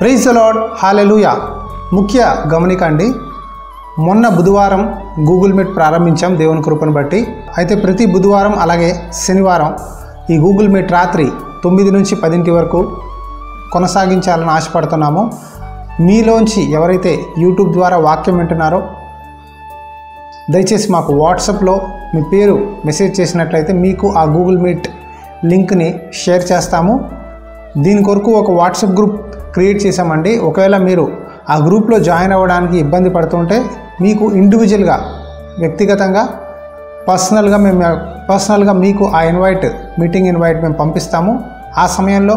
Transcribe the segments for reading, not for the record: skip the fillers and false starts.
Praise the lord, హల్లెలూయా. ముఖ్య గమనిక అండి, మొన్న బుధవారం గూగుల్ మీట్ ప్రారంభించాం దేవుని కృపను బట్టి. అయితే ప్రతి బుధవారం అలాగే శనివారం ఈ గూగుల్ మీట్ రాత్రి 9 నుంచి 10 వరకు కొనసాగించాలని ఆశపడుతున్నాము. మీలోంచి ఎవరైతే యూట్యూబ్ ద్వారా వాక్యం వింటున్నారో దయచేసి మాకు వాట్సాప్లో మీ పేరు మెసేజ్ చేసినట్లయితే మీకు ఆ గూగుల్ మీట్ లింక్ని షేర్ చేస్తాము. దీని కొరకు ఒక వాట్సాప్ గ్రూప్ క్రియేట్ చేశామండి. ఒకవేళ మీరు ఆ గ్రూప్లో జాయిన్ అవ్వడానికి ఇబ్బంది పడుతుంటే మీకు ఇండివిజువల్గా వ్యక్తిగతంగా పర్సనల్గా మీకు ఆ మీటింగ్ ఇన్వైట్ మేము పంపిస్తాము. ఆ సమయంలో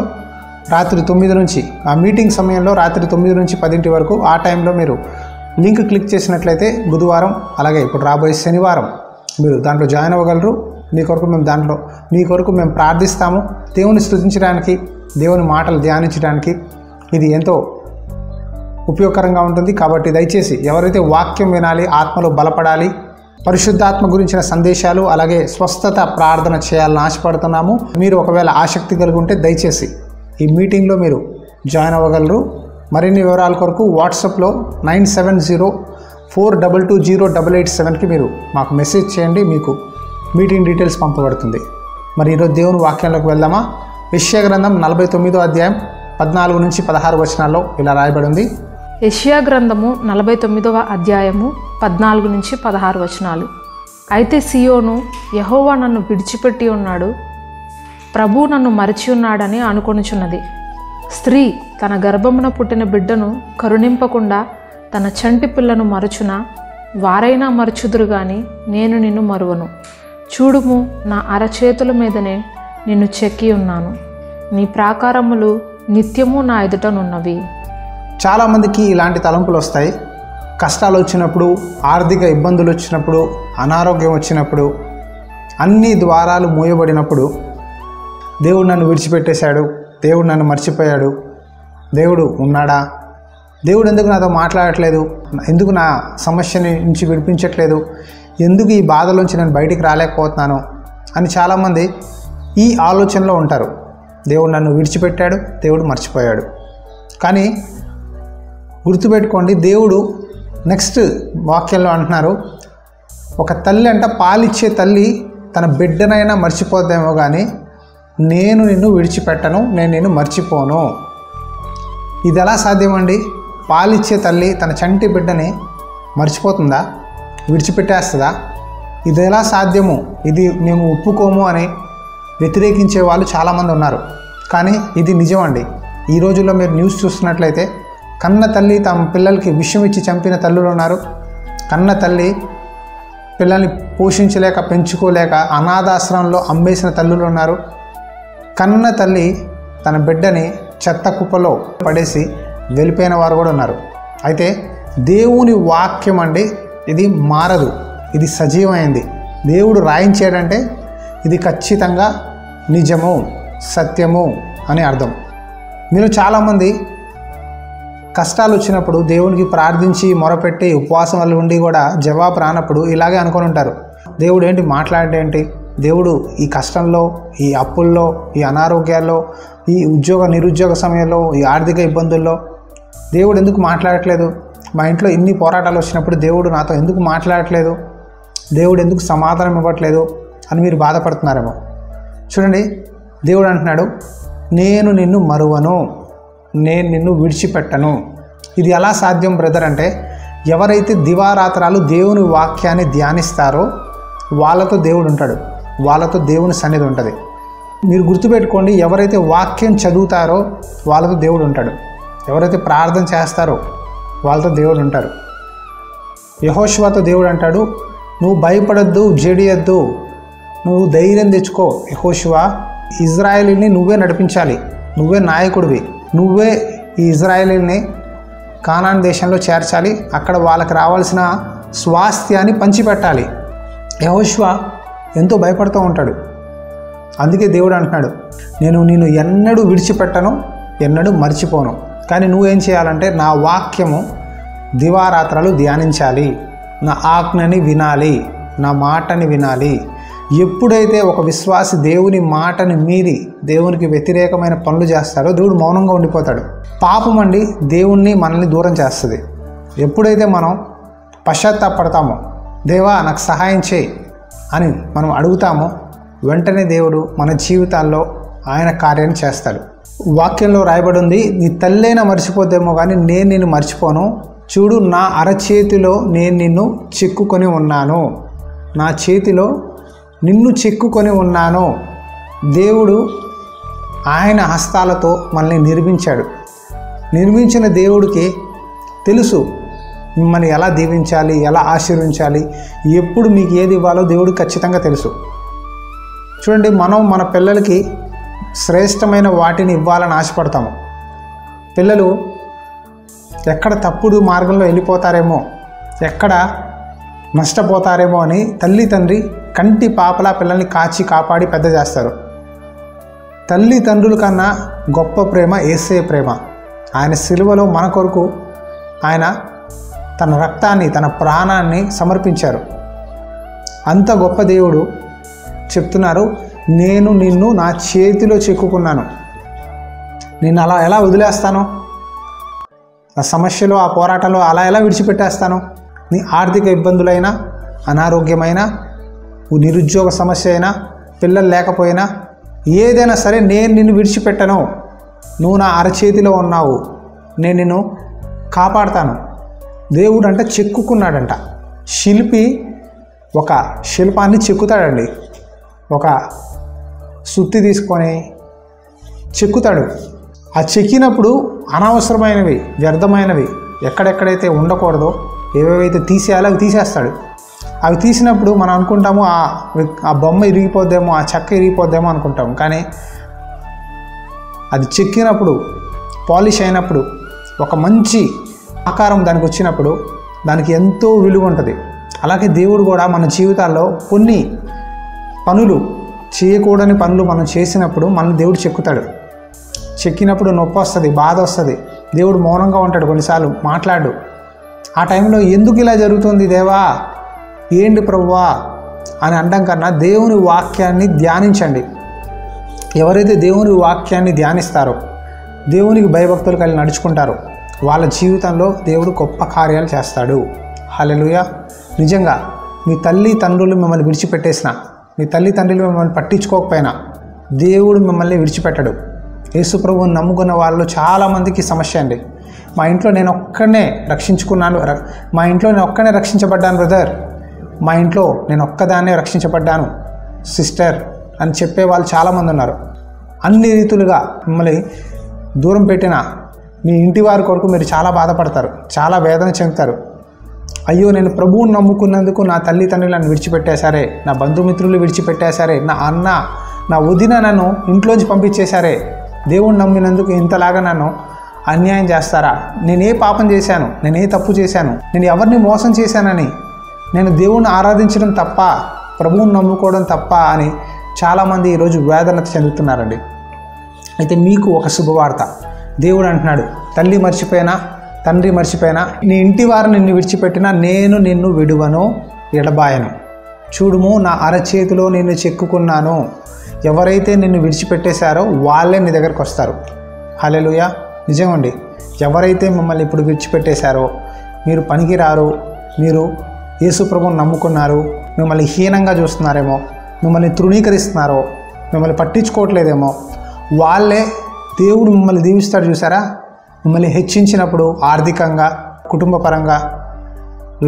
రాత్రి 9 నుంచి ఆ మీటింగ్ సమయంలో రాత్రి 9 నుంచి 10 వరకు ఆ టైంలో మీరు లింక్ క్లిక్ చేసినట్లయితే బుధవారం అలాగే ఇప్పుడు రాబోయే శనివారం మీరు దాంట్లో జాయిన్ అవ్వగలరు. మీ కొరకు మేము ప్రార్థిస్తాము. దేవుని స్తుతించడానికి, దేవుని మాటలు ధ్యానించడానికి ఇది ఎంతో ఉపయోగకరంగా ఉంటుంది. కాబట్టి దయచేసి ఎవరైతే వాక్యం వినాలి, ఆత్మలో బలపడాలి, పరిశుద్ధాత్మ గురించిన సందేశాలు అలాగే స్వస్థత ప్రార్థన చేయాలని ఆశపడుతున్నాము. మీరు ఒకవేళ ఆసక్తి కలిగి ఉంటే దయచేసి ఈ మీటింగ్లో మీరు జాయిన్ అవ్వగలరు. మరిన్ని వివరాల కొరకు వాట్సాప్లో 9704220887కి మీరు మాకు మెసేజ్ చేయండి. మీకు మీటింగ్ డీటెయిల్స్ పంపబడుతుంది. మరి ఈరోజు దేవుని వాక్యంలోకి వెళ్దామా? యెషయా గ్రంథం 49వ అధ్యాయం 14 నుంచి 16 వచనాల్లో ఇలా రాయబడి ఉంది. యెషయా గ్రంథము 49వ అధ్యాయము 14 నుంచి 16 వచనాలు. అయితే సియోను, యెహోవా నన్ను విడిచిపెట్టి ఉన్నాడు, ప్రభు నన్ను మరచి ఉన్నాడని అనుకొనుచున్నది. స్త్రీ తన గర్భమున పుట్టిన బిడ్డను కరుణింపకుండా తన చంటి పిల్లను మరచునా? వారైనా మరచుదురు గాని నేను నిన్ను మరువను. చూడుము, నా అరచేతుల మీదనే నిన్ను చెక్కి ఉన్నాను, నీ ప్రాకారములు నిత్యము నా ఎదుటనున్నవి. చాలామందికి ఇలాంటి తలంపులు వస్తాయి. కష్టాలు వచ్చినప్పుడు, ఆర్థిక ఇబ్బందులు వచ్చినప్పుడు, అనారోగ్యం వచ్చినప్పుడు, అన్ని ద్వారాలు మూయబడినప్పుడు దేవుడు నన్ను విడిచిపెట్టేశాడు, దేవుడు నన్ను మర్చిపోయాడు, దేవుడు ఉన్నాడా, దేవుడు ఎందుకు నాతో మాట్లాడట్లేదు, ఎందుకు నా సమస్యని నుంచి విడిపించట్లేదు, ఎందుకు ఈ బాధలోంచి నేను బయటికి రాలేకపోతున్నాను అని చాలామంది ఈ ఆలోచనలో ఉంటారు. దేవుడు నన్ను విడిచిపెట్టాడు, దేవుడు మర్చిపోయాడు. కానీ గుర్తుపెట్టుకోండి, దేవుడు నెక్స్ట్ వాక్యంలో అంటున్నారు, ఒక తల్లి అంట పాలిచ్చే తల్లి తన బిడ్డనైనా మర్చిపోద్దేమో కానీ నేను నిన్ను విడిచిపెట్టను, నేను నిన్ను మర్చిపోను. ఇది ఎలా సాధ్యమండి? పాలిచ్చే తల్లి తన చంటి బిడ్డని మర్చిపోతుందా? విడిచిపెట్టేస్తుందా? ఇది ఎలా సాధ్యము? ఇది మేము ఒప్పుకోము అని వ్యతిరేకించే వాళ్ళు చాలామంది ఉన్నారు. కానీ ఇది నిజం అండి. ఈ రోజుల్లో మీరు న్యూస్ చూస్తున్నట్లయితే కన్న తల్లి తమ పిల్లలకి విషం ఇచ్చి చంపిన తల్లులు ఉన్నారు. కన్న తల్లి పిల్లల్ని పోషించలేక, పెంచుకోలేక అనాథాశ్రమంలో అమ్మేసిన తల్లులు ఉన్నారు. కన్న తల్లి తన బిడ్డని చెత్త కుప్పలో పడేసి వెళ్ళిపోయిన వారు కూడా ఉన్నారు. అయితే దేవుని వాక్యం అండి, ఇది మారదు, ఇది సజీవమైంది. దేవుడు రాయించాడంటే ఇది ఖచ్చితంగా నిజము, సత్యము అని అర్థం. మీరు చాలామంది కష్టాలు వచ్చినప్పుడు దేవునికి ప్రార్థించి మొరపెట్టి ఉపవాసం వల్ల ఉండి కూడా జవాబు రానప్పుడు ఇలాగే అనుకొని ఉంటారు, దేవుడు ఏంటి మాట్లాడేంటి, దేవుడు ఈ కష్టంలో, ఈ అప్పుల్లో, ఈ అనారోగ్యాల్లో, ఈ నిరుద్యోగ సమయంలో, ఈ ఆర్థిక ఇబ్బందుల్లో దేవుడు ఎందుకు మాట్లాడట్లేదు, మా ఇంట్లో ఇన్ని పోరాటాలు వచ్చినప్పుడు దేవుడు నాతో ఎందుకు మాట్లాడట్లేదు, దేవుడు ఎందుకు సమాధానం ఇవ్వట్లేదు అని మీరు బాధపడుతున్నారేమో. చూడండి, దేవుడు అంటున్నాడు, నేను నిన్ను మరువను, నేను నిన్ను విడిచిపెట్టను. ఇది ఎలా సాధ్యం బ్రదర్ అంటే, ఎవరైతే దివారాత్రాలు దేవుని వాక్యాన్ని ధ్యానిస్తారో వాళ్ళతో దేవుడు ఉంటాడు, వాళ్ళతో దేవుని సన్నిధి ఉంటుంది. మీరు గుర్తుపెట్టుకోండి, ఎవరైతే వాక్యం చదువుతారో వాళ్ళతో దేవుడు ఉంటాడు, ఎవరైతే ప్రార్థన చేస్తారో వాళ్ళతో దేవుడు ఉంటారు. యెహోషువతో దేవుడు అంటాడు, నువ్వు భయపడద్దు, జడియద్దు, నువ్వు ధైర్యం తెచ్చుకో యెహోషువ, ఇజ్రాయేలీని నువ్వే నడిపించాలి, నువ్వే నాయకుడివి, నువ్వే ఈ ఇజ్రాయేలీని కానాన్ దేశంలో చేర్చాలి, అక్కడ వాళ్ళకి రావాల్సిన స్వాస్థ్యాన్ని పంచిపెట్టాలి. యెహోషువ ఎంతో భయపడుతూ ఉంటాడు. అందుకే దేవుడు అంటున్నాడు, నేను నిన్ను ఎన్నడూ విడిచిపెట్టను, ఎన్నడూ మర్చిపోను. కానీ నువ్వేం చేయాలంటే నా వాక్యము దివారాత్రాలు ధ్యానించాలి, నా ఆజ్ఞని వినాలి, నా మాటని వినాలి. ఎప్పుడైతే ఒక విశ్వాసి దేవుని మాటని మీరి దేవునికి వ్యతిరేకమైన పనులు చేస్తాడో దేవుడు మౌనంగా ఉండిపోతాడు. పాపం అండి దేవుణ్ణి మనల్ని దూరం చేస్తుంది. ఎప్పుడైతే మనం పశ్చాత్తాపడతామో, దేవా నాకు సహాయం చేయి అని మనం అడుగుతామో, వెంటనే దేవుడు మన జీవితాల్లో ఆయన కార్యాన్ని చేస్తాడు. వాక్యంలో రాయబడి ఉంది, నీ తల్లైనా మర్చిపోతేమో కానీ నేను నిన్ను మర్చిపోను, చూడు నా అరచేతిలో నేను నిన్ను చెక్కుకొని ఉన్నాను, నా చేతిలో నిన్ను చెక్కుకొని ఉన్నాను. దేవుడు ఆయన హస్తాలతో మనల్ని నిర్మించాడు. నిర్మించిన దేవుడికి తెలుసు మిమ్మల్ని ఎలా దీవించాలి, ఎలా ఆశీర్వించాలి, ఎప్పుడు మీకు ఏది ఇవ్వాలో దేవుడికి ఖచ్చితంగా తెలుసు. చూడండి, మనం మన పిల్లలకి శ్రేష్టమైన వాటిని ఇవ్వాలని ఆశపడతాము. పిల్లలు ఎక్కడ తప్పుడు మార్గంలో వెళ్ళిపోతారేమో, ఎక్కడ నష్టపోతారేమో అని తల్లి తండ్రి కంటి పాపలా పిల్లల్ని కాచి కాపాడి పెద్ద చేస్తారు. తల్లిదండ్రుల కన్నా గొప్ప ప్రేమ యేసయ్య ప్రేమ. ఆయన సిలువలో మన కొరకు ఆయన తన రక్తాన్ని, తన ప్రాణాన్ని సమర్పించారు. అంత గొప్ప దేవుడు చెప్తున్నారు, నేను నిన్ను నా చేతిలో చెక్కుకున్నాను, నిన్ను అలా ఎలా వదిలేస్తాను, ఆ సమస్యలో, ఆ పోరాటంలో అలా ఎలా విడిచిపెట్టేస్తాను? నీ ఆర్థిక ఇబ్బందులైనా, అనారోగ్యమైన, నిరుద్యోగ సమస్య అయినా, పిల్లలు లేకపోయినా, ఏదైనా సరే నేను నిన్ను విడిచిపెట్టను, నువ్వు నా అరచేతిలో ఉన్నావు, నేను నిన్ను కాపాడుతాను. దేవుడు అంటే చెక్కుకున్నాడంట. శిల్పి ఒక శిల్పాన్ని చెక్కుతాడండి. ఒక సుత్తి తీసుకొని చెక్కుతాడు. ఆ చెక్కినప్పుడు అనవసరమైనవి, వ్యర్థమైనవి ఎక్కడెక్కడైతే ఉండకూడదో, ఏవేవైతే తీసేయాలో అవి తీసేస్తాడు. అవి తీసినప్పుడు మనం అనుకుంటాము ఆ బొమ్మ ఇరిగిపోద్దేమో, ఆ చెక్క ఇరిగిపోద్దేమో అనుకుంటాము. కానీ అది చెక్కినప్పుడు, పాలిష్ అయినప్పుడు, ఒక మంచి ఆకారం దానికి వచ్చినప్పుడు దానికి ఎంతో విలువ ఉంటుంది. అలాగే దేవుడు కూడా మన జీవితాల్లో కొన్ని పనులు, చేయకూడని పనులు మనం చేసినప్పుడు మన దేవుడు చెక్కుతాడు. చెక్కినప్పుడు నొప్పి వస్తుంది, బాధ వస్తుంది. దేవుడు మౌనంగా ఉంటాడు, కొన్నిసార్లు మాట్లాడు. ఆ టైంలో ఎందుకు ఇలా జరుగుతుంది దేవా, ఏంటి ప్రభువా అని అనడం కన్నా దేవుని వాక్యాన్ని ధ్యానించండి. ఎవరైతే దేవుని వాక్యాన్ని ధ్యానిస్తారో, దేవునికి భయభక్తులు కలిగి నడుచుకుంటారో, వాళ్ళ జీవితంలో దేవుడు గొప్ప కార్యాలు చేస్తాడు. హల్లెలూయా. నిజంగా మీ తల్లి తండ్రులు మిమ్మల్ని విడిచిపెట్టేసిన, మీ తల్లి తండ్రులు మిమ్మల్ని పట్టించుకోకపోయినా దేవుడు మిమ్మల్ని విడిచిపెట్టడు. యేసు ప్రభువుని నమ్ముకున్న వాళ్ళు చాలామందికి సమస్య అండి. మా ఇంట్లో నేను ఒక్కనే రక్షించుకున్నాను, మా ఇంట్లో నేను ఒక్కనే రక్షించబడ్డాను బ్రదర్, మా ఇంట్లో నేను ఒక్కదాన్నే రక్షించబడ్డాను సిస్టర్ అని చెప్పే వాళ్ళు చాలామంది ఉన్నారు. అన్ని రీతులుగా మిమ్మల్ని దూరం పెట్టిన మీ ఇంటి వారి కొరకు మీరు చాలా బాధపడతారు, చాలా వేదన చెందుతారు. అయ్యో, నేను ప్రభువుని నమ్ముకున్నందుకు నా తల్లిదండ్రులు నన్ను విడిచిపెట్టేశారే, నా బంధుమిత్రులు విడిచిపెట్టేశారే, నా అన్న, నా వదిన నన్ను ఇంట్లోంచి పంపించేశారే, దేవుణ్ణి నమ్మినందుకు ఇంతలాగా నన్ను అన్యాయం చేస్తారా? నేనే పాపం చేశాను, నేనే తప్పు చేశాను, నేను ఎవరిని మోసం చేశానని, నేను దేవుణ్ణి ఆరాధించడం తప్ప, ప్రభువుని నమ్ముకోవడం తప్ప అని చాలామంది ఈరోజు వేదన చెందుతున్నారండి. అయితే మీకు ఒక శుభవార్త. దేవుడు అంటున్నాడు, తల్లి మర్చిపోయినా, తండ్రి మర్చిపోయినా, నీ ఇంటి వారు నిన్ను విడిచిపెట్టినా నేను నిన్ను విడువను, ఎడబాయను. చూడుము, నా అరచేతిలో నిన్ను చెక్కుకున్నాను. ఎవరైతే నిన్ను విడిచిపెట్టేశారో వాళ్ళే నీ దగ్గరకు వస్తారు. హల్లెలూయా. నిజమండి, ఎవరైతే మిమ్మల్ని ఇప్పుడు విడిచిపెట్టేశారో, మీరు పనికిరారు, మీరు యేసు ప్రభువుని నమ్ముకున్నారు, మిమ్మల్ని హీనంగా చూస్తున్నారేమో, మిమ్మల్ని తృణీకరిస్తున్నారో, మిమ్మల్ని పట్టించుకోవట్లేదేమో, వాళ్ళే దేవుడు మిమ్మల్ని దీవిస్తాడు. చూసారా, మిమ్మల్ని హెచ్చించినప్పుడు ఆర్థికంగా, కుటుంబపరంగా,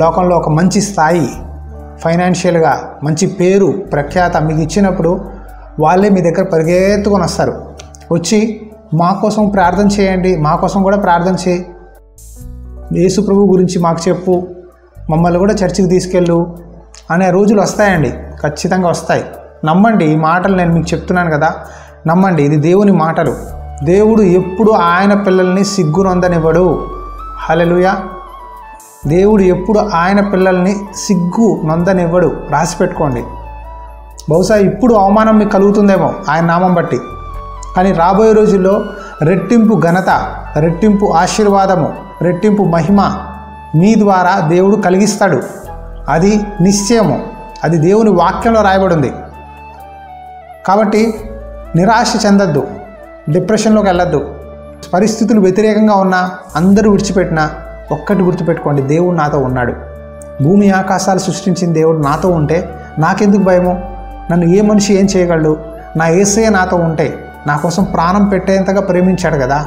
లోకంలో ఒక మంచి స్థాయి, ఫైనాన్షియల్గా మంచి పేరు, ప్రఖ్యాత మీకు ఇచ్చినప్పుడు వాళ్ళే మీ దగ్గర పరిగెత్తుకొని వస్తారు. వచ్చి మా కోసం ప్రార్థన చేయండి, మా కోసం కూడా ప్రార్థన చేయి, యేసు ప్రభు గురించి మాకు చెప్పు, మమ్మల్ని కూడా చర్చికి తీసుకెళ్ళు అనే రోజులు వస్తాయండి. ఖచ్చితంగా వస్తాయి. నమ్మండి, ఈ మాటలు నేను మీకు చెప్తున్నాను కదా, నమ్మండి, ఇది దేవుని మాటలు. దేవుడు ఎప్పుడు ఆయన పిల్లల్ని సిగ్గునొందనివ్వడు. హల్లెలూయా. దేవుడు ఎప్పుడు ఆయన పిల్లల్ని సిగ్గు నొందనివ్వడు. రాసిపెట్టుకోండి. బహుశా ఇప్పుడు అవమానం మీకు కలుగుతుందేమో ఆయన నామం బట్టి, కానీ రాబోయే రోజుల్లో రెట్టింపు ఘనత, రెట్టింపు ఆశీర్వాదము, రెట్టింపు మహిమ మీ ద్వారా దేవుడు కలిగిస్తాడు. అది నిశ్చయము. అది దేవుని వాక్యంలో రాయబడి ఉంది. కాబట్టి నిరాశ చెందొద్దు, డిప్రెషన్లోకి వెళ్ళొద్దు. పరిస్థితులు వ్యతిరేకంగా ఉన్నా, అందరూ విడిచిపెట్టినా ఒక్కటి గుర్తుపెట్టుకోండి, దేవుడు నాతో ఉన్నాడు. భూమి ఆకాశాలు సృష్టించిన దేవుడు నాతో ఉంటే నాకెందుకు భయము? నన్ను ఏ మనిషి ఏం చేయగలడు? నా యేసయ్య నాతో ఉంటే నా కోసం ప్రాణం పెట్టేంతగా ప్రేమించాడు కదా,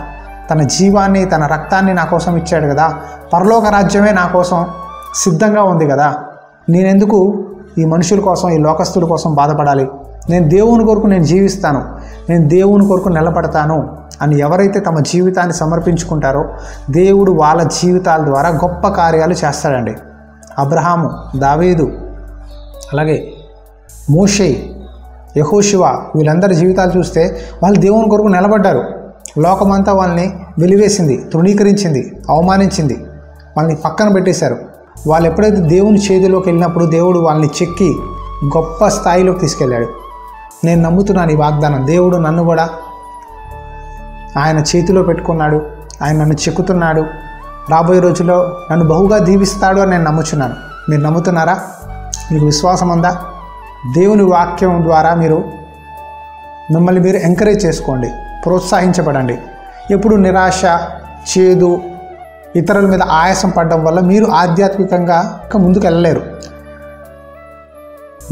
తన జీవాన్ని తన రక్తాన్ని నా కోసం ఇచ్చాడు కదా, పరలోక రాజ్యమే నా కోసం సిద్ధంగా ఉంది కదా, నేనెందుకు ఈ మనుషుల కోసం, ఈ లోకస్తుల కోసం బాధపడాలి? నేను దేవుని కొరకు నేను జీవిస్తాను, నేను దేవుని కొరకు నిలబడతాను అని ఎవరైతే తమ జీవితాన్ని సమర్పించుకుంటారో దేవుడు వాళ్ళ జీవితాల ద్వారా గొప్ప కార్యాలు చేస్తాడండి. అబ్రహాము, దావీదు, అలాగే మోషే, యెహోషువ, వీళ్ళందరి జీవితాలు చూస్తే వాళ్ళు దేవుని కొరకు నిలబడ్డారు. లోకమంతా వాళ్ళని వెలివేసింది, తృణీకరించింది, అవమానించింది, వాళ్ళని పక్కన పెట్టేశారు. వాళ్ళు ఎప్పుడైతే దేవుని చేతిలోకి వెళ్ళినప్పుడు దేవుడు వాళ్ళని చెక్కి గొప్ప స్థాయిలోకి తీసుకెళ్ళాడు. నేను నమ్ముతున్నాను ఈ వాగ్దానం. దేవుడు నన్ను కూడా ఆయన చేతిలో పెట్టుకున్నాడు, ఆయన నన్ను చెక్కుతున్నాడు, రాబోయే రోజుల్లో నన్ను బహుగా దీవిస్తాడు అని నేను నమ్ముచున్నాను. మీరు నమ్ముతున్నారా? మీకు విశ్వాసం ఉందా? దేవుని వాక్యం ద్వారా మిమ్మల్ని మీరు ఎంకరేజ్ చేసుకోండి, ప్రోత్సహించబడండి. ఎప్పుడు నిరాశ, చేదు, ఇతరుల మీద ఆయాసం పడడం వల్ల మీరు ఆధ్యాత్మికంగా ముందుకు వెళ్ళలేరు.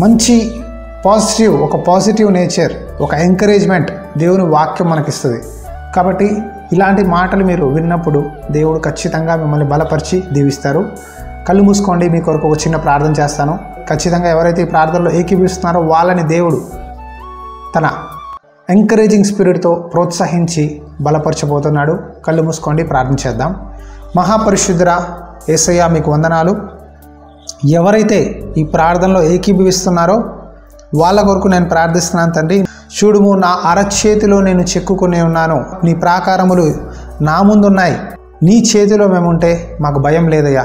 మంచి ఒక పాజిటివ్ నేచర్, ఒక ఎంకరేజ్మెంట్ దేవుని వాక్యం మనకిస్తుంది. కాబట్టి ఇలాంటి మాటలు మీరు విన్నప్పుడు దేవుడు ఖచ్చితంగా మిమ్మల్ని బలపరిచి దీవిస్తారు. కళ్ళు మూసుకోండి, మీ కొరకు ఒక చిన్న ప్రార్థన చేస్తాను. ఖచ్చితంగా ఎవరైతే ఈ ప్రార్థనలో ఏకీభవిస్తున్నారో వాళ్ళని దేవుడు తన ఎంకరేజింగ్ స్పిరిట్తో ప్రోత్సహించి బలపరచబోతున్నాడు. కళ్ళు మూసుకోండి, ప్రార్థన చేద్దాం. మహాపరిశుద్ధుడా యేసయ్య, మీకు వందనాలు. ఎవరైతే ఈ ప్రార్థనలో ఏకీభవిస్తున్నారో వాళ్ళ కొరకు నేను ప్రార్థిస్తున్నాను తండ్రి. చూడుము, నా అరచేతిలో నేను చెక్కుకునే ఉన్నాను, నీ ప్రాకారములు నా ముందున్నాయి. నీ చేతిలో మేముంటే మాకు భయం లేదయ్యా.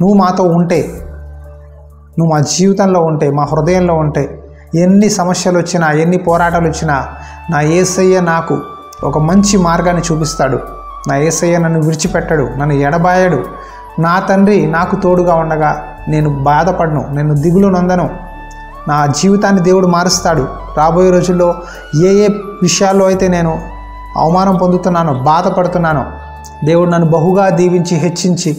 నువ్వు మాతో ఉంటే, నువ్వు మా జీవితంలో ఉంటే, మా హృదయంలో ఉంటే, ఎన్ని సమస్యలు వచ్చినా, ఎన్ని పోరాటాలు వచ్చినా నా యేసయ్య నాకు ఒక మంచి మార్గాన్ని చూపిస్తాడు. నా యేసయ్య నన్ను విడిచిపెట్టడు, నన్ను ఎడబాయడు. నా తండ్రి నాకు తోడుగా ఉండగా నేను బాధపడను, నేను దిగులు నొందను. నా జీవితాన్ని దేవుడు మారుస్తాడు. రాబోయే రోజుల్లో ఏ విషయాల్లో అయితే నేను అవమానం పొందుతున్నానో, బాధపడుతున్నానో, దేవుడు నన్ను బహుగా దీవించి హెచ్చించి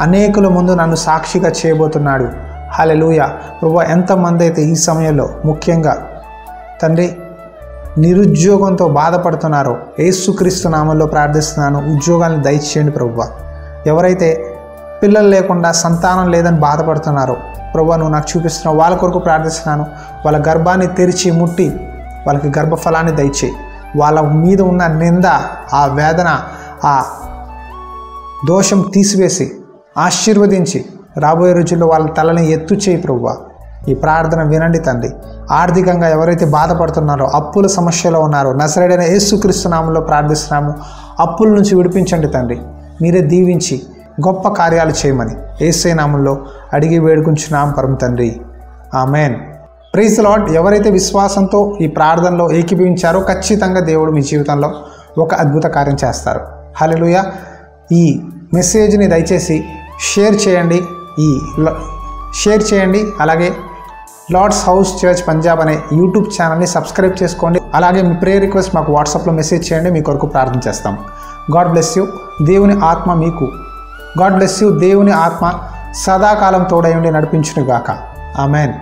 అనేకుల ముందు నన్ను సాక్షిగా చేయబోతున్నాడు. హల్లెలూయా. ప్రభువా, ఎంతమంది అయితే ఈ సమయంలో ముఖ్యంగా తండ్రి నిరుద్యోగంతో బాధపడుతున్నారో యేసుక్రీస్తు నామములో ప్రార్థిస్తున్నాను, ఉద్యోగాన్ని దయచేయండి ప్రభువా. ఎవరైతే పిల్లలు లేకుండా సంతానం లేదని బాధపడుతున్నారో ప్రభువా, నువ్వు నాకు చూపిస్తున్నావు, వాళ్ళ కొరకు ప్రార్థిస్తున్నాను. వాళ్ళ గర్భాన్ని తెరిచి ముట్టి వాళ్ళకి గర్భఫలాన్ని దయచేయి. వాళ్ళ మీద ఉన్న నింద, ఆ వేదన, ఆ దోషం తీసివేసి ఆశీర్వదించి రాబోయే రోజుల్లో వాళ్ళ తలని ఎత్తు చేయి ప్రభువా. ఈ ప్రార్థన వినండి తండ్రి. ఆర్థికంగా ఎవరైతే బాధపడుతున్నారో, అప్పుల సమస్యలో ఉన్నారో, నజరేయుడైన యేసుక్రీస్తు నామములో ప్రార్థిస్తున్నాము, అప్పుల నుంచి విడిపించండి తండ్రి. మీరే దీవించి గొప్ప కార్యాలు చేయమని యేసయ్య నామములో అడిగి వేడుకుంటున్నాం పరమ తండ్రి. ఆమెన్. Praise the lord. ఎవరైతే విశ్వాసంతో ఈ ప్రార్థనలో ఏకీభవించారో ఖచ్చితంగా దేవుడు మీ జీవితంలో ఒక అద్భుత కార్యం చేస్తారు. హల్లెలూయా. ఈ మెసేజ్ని దయచేసి షేర్ చేయండి. అలాగే లార్డ్స్ హౌస్ చర్చ్ పంజాబ్ అనే యూట్యూబ్ ఛానల్ని సబ్స్క్రైబ్ చేసుకోండి. అలాగే మీ ప్రేయర్ రిక్వెస్ట్ మాకు వాట్సాప్లో మెసేజ్ చేయండి, మీ కొరకు ప్రార్థన చేస్తాం. God bless you. దేవుని ఆత్మ సదాకాలం తోడై ఉండి నడిపించునుగాక. ఆమెన్.